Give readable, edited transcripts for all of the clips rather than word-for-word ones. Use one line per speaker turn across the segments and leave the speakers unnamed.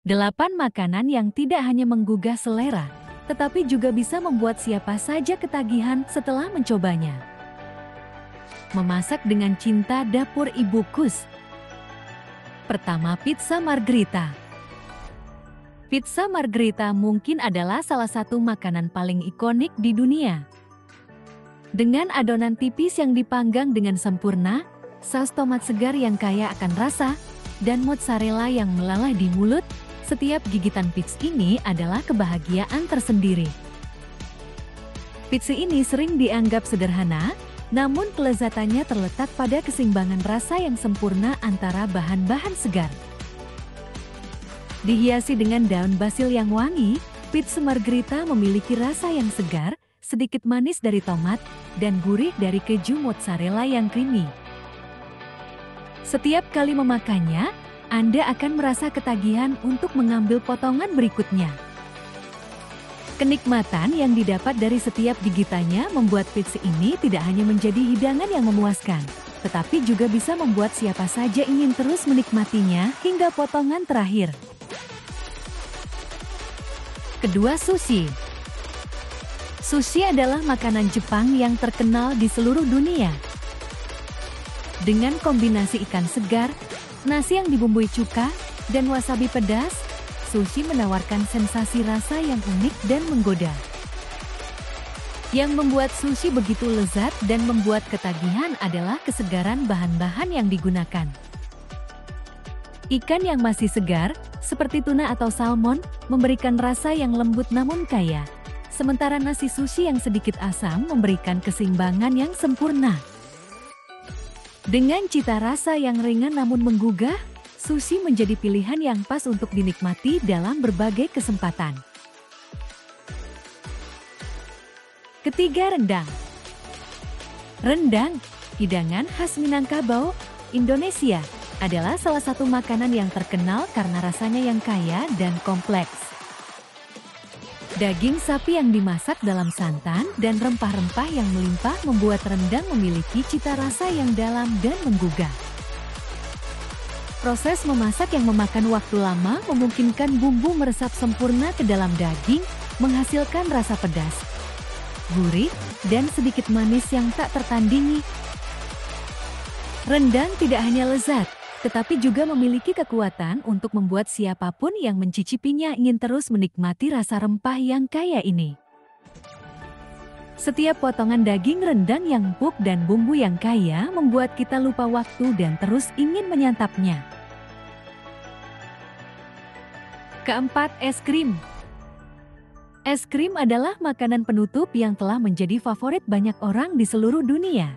8 makanan yang tidak hanya menggugah selera, tetapi juga bisa membuat siapa saja ketagihan setelah mencobanya. Memasak dengan cinta dapur Ibu Kus. Pertama, pizza margherita. Pizza margherita mungkin adalah salah satu makanan paling ikonik di dunia. Dengan adonan tipis yang dipanggang dengan sempurna, saus tomat segar yang kaya akan rasa, dan mozzarella yang meleleh di mulut, setiap gigitan pizza ini adalah kebahagiaan tersendiri. Pizza ini sering dianggap sederhana, namun kelezatannya terletak pada keseimbangan rasa yang sempurna antara bahan-bahan segar. Dihiasi dengan daun basil yang wangi, pizza margherita memiliki rasa yang segar, sedikit manis dari tomat, dan gurih dari keju mozzarella yang creamy. Setiap kali memakannya, Anda akan merasa ketagihan untuk mengambil potongan berikutnya. Kenikmatan yang didapat dari setiap gigitannya membuat pizza ini tidak hanya menjadi hidangan yang memuaskan, tetapi juga bisa membuat siapa saja ingin terus menikmatinya hingga potongan terakhir. Kedua, sushi. Sushi adalah makanan Jepang yang terkenal di seluruh dunia. Dengan kombinasi ikan segar, nasi yang dibumbui cuka, dan wasabi pedas, sushi menawarkan sensasi rasa yang unik dan menggoda. Yang membuat sushi begitu lezat dan membuat ketagihan adalah kesegaran bahan-bahan yang digunakan. Ikan yang masih segar, seperti tuna atau salmon, memberikan rasa yang lembut namun kaya. Sementara nasi sushi yang sedikit asam memberikan keseimbangan yang sempurna. Dengan cita rasa yang ringan namun menggugah, sushi menjadi pilihan yang pas untuk dinikmati dalam berbagai kesempatan. Ketiga, rendang. Rendang, hidangan khas Minangkabau, Indonesia, adalah salah satu makanan yang terkenal karena rasanya yang kaya dan kompleks. Daging sapi yang dimasak dalam santan dan rempah-rempah yang melimpah membuat rendang memiliki cita rasa yang dalam dan menggugah. Proses memasak yang memakan waktu lama memungkinkan bumbu meresap sempurna ke dalam daging, menghasilkan rasa pedas, gurih, dan sedikit manis yang tak tertandingi. Rendang tidak hanya lezat, tetapi juga memiliki kekuatan untuk membuat siapapun yang mencicipinya ingin terus menikmati rasa rempah yang kaya ini. Setiap potongan daging rendang yang empuk dan bumbu yang kaya membuat kita lupa waktu dan terus ingin menyantapnya. Keempat, es krim. Es krim adalah makanan penutup yang telah menjadi favorit banyak orang di seluruh dunia.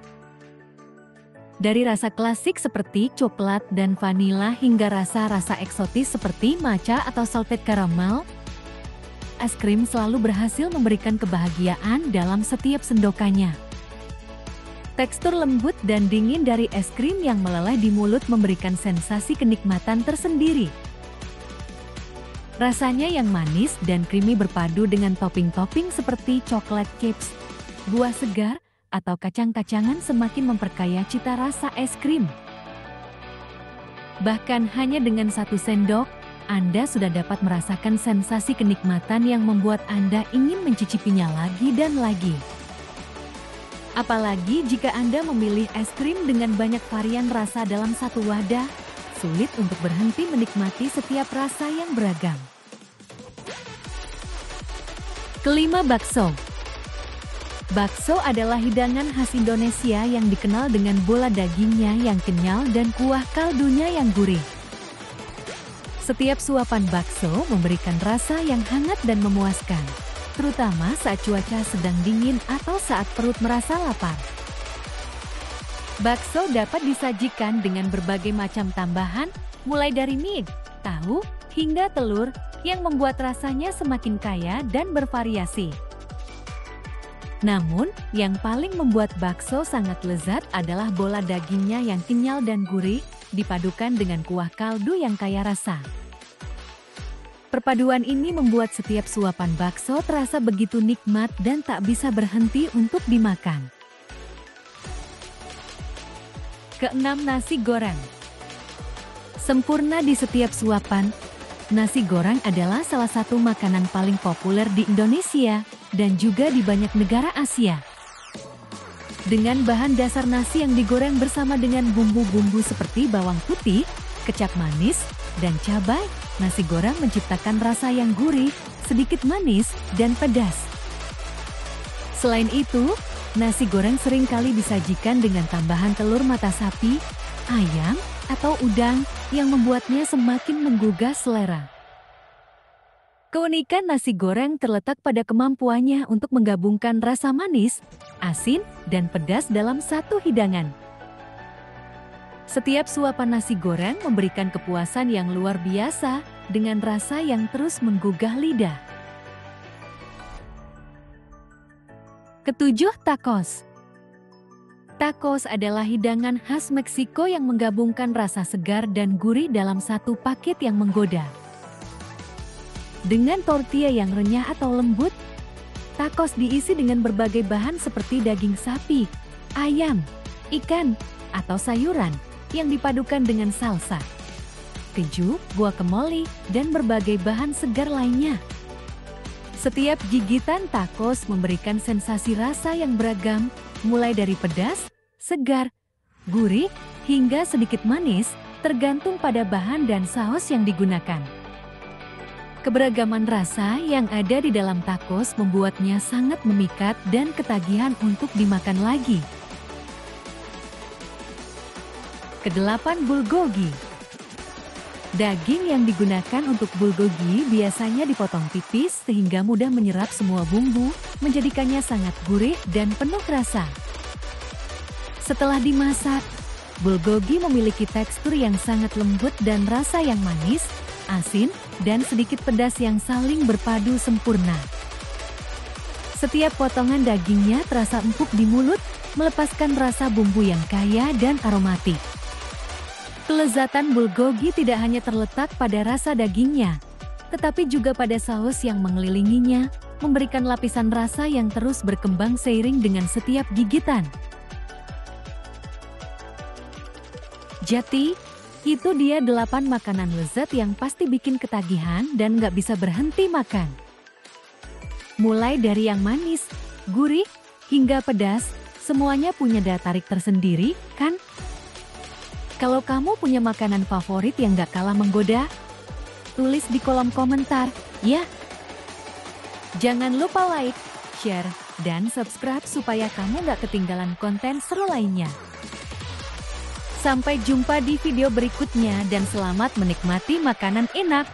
Dari rasa klasik seperti coklat dan vanila hingga rasa-rasa eksotis seperti matcha atau salted caramel, es krim selalu berhasil memberikan kebahagiaan dalam setiap sendokannya. Tekstur lembut dan dingin dari es krim yang meleleh di mulut memberikan sensasi kenikmatan tersendiri. Rasanya yang manis dan creamy berpadu dengan topping-topping seperti coklat chips, buah segar, atau kacang-kacangan semakin memperkaya cita rasa es krim. Bahkan hanya dengan 1 sendok, Anda sudah dapat merasakan sensasi kenikmatan yang membuat Anda ingin mencicipinya lagi dan lagi. Apalagi jika Anda memilih es krim dengan banyak varian rasa dalam satu wadah, sulit untuk berhenti menikmati setiap rasa yang beragam. Kelima, bakso. Bakso adalah hidangan khas Indonesia yang dikenal dengan bola dagingnya yang kenyal dan kuah kaldunya yang gurih. Setiap suapan bakso memberikan rasa yang hangat dan memuaskan, terutama saat cuaca sedang dingin atau saat perut merasa lapar. Bakso dapat disajikan dengan berbagai macam tambahan, mulai dari mie, tahu, hingga telur, yang membuat rasanya semakin kaya dan bervariasi. Namun, yang paling membuat bakso sangat lezat adalah bola dagingnya yang kenyal dan gurih, dipadukan dengan kuah kaldu yang kaya rasa. Perpaduan ini membuat setiap suapan bakso terasa begitu nikmat dan tak bisa berhenti untuk dimakan. Keenam, nasi goreng. Sempurna di setiap suapan, Nasi goreng adalah salah satu makanan paling populer di Indonesia dan juga di banyak negara Asia. Dengan bahan dasar nasi yang digoreng bersama dengan bumbu-bumbu seperti bawang putih, kecap manis, dan cabai, nasi goreng menciptakan rasa yang gurih, sedikit manis, dan pedas. Selain itu, nasi goreng seringkali disajikan dengan tambahan telur mata sapi, ayam, atau udang yang membuatnya semakin menggugah selera. Keunikan nasi goreng terletak pada kemampuannya untuk menggabungkan rasa manis, asin, dan pedas dalam satu hidangan. Setiap suapan nasi goreng memberikan kepuasan yang luar biasa dengan rasa yang terus menggugah lidah. Ketujuh, tacos. Tacos adalah hidangan khas Meksiko yang menggabungkan rasa segar dan gurih dalam satu paket yang menggoda. Dengan tortilla yang renyah atau lembut, tacos diisi dengan berbagai bahan seperti daging sapi, ayam, ikan, atau sayuran yang dipadukan dengan salsa, keju, guacamole, dan berbagai bahan segar lainnya. Setiap gigitan tacos memberikan sensasi rasa yang beragam, mulai dari pedas, segar, gurih, hingga sedikit manis, tergantung pada bahan dan saus yang digunakan. Keberagaman rasa yang ada di dalam tacos membuatnya sangat memikat dan ketagihan untuk dimakan lagi. Kedelapan, bulgogi. Daging yang digunakan untuk bulgogi biasanya dipotong tipis sehingga mudah menyerap semua bumbu, menjadikannya sangat gurih dan penuh rasa. Setelah dimasak, bulgogi memiliki tekstur yang sangat lembut dan rasa yang manis, asin, dan sedikit pedas yang saling berpadu sempurna. Setiap potongan dagingnya terasa empuk di mulut, melepaskan rasa bumbu yang kaya dan aromatik. Kelezatan bulgogi tidak hanya terletak pada rasa dagingnya, tetapi juga pada saus yang mengelilinginya, memberikan lapisan rasa yang terus berkembang seiring dengan setiap gigitan. Jadi, itu dia 8 makanan lezat yang pasti bikin ketagihan dan nggak bisa berhenti makan. Mulai dari yang manis, gurih, hingga pedas, semuanya punya daya tarik tersendiri, kan? Kalau kamu punya makanan favorit yang gak kalah menggoda, tulis di kolom komentar, ya. Jangan lupa like, share, dan subscribe supaya kamu gak ketinggalan konten seru lainnya. Sampai jumpa di video berikutnya dan selamat menikmati makanan enak.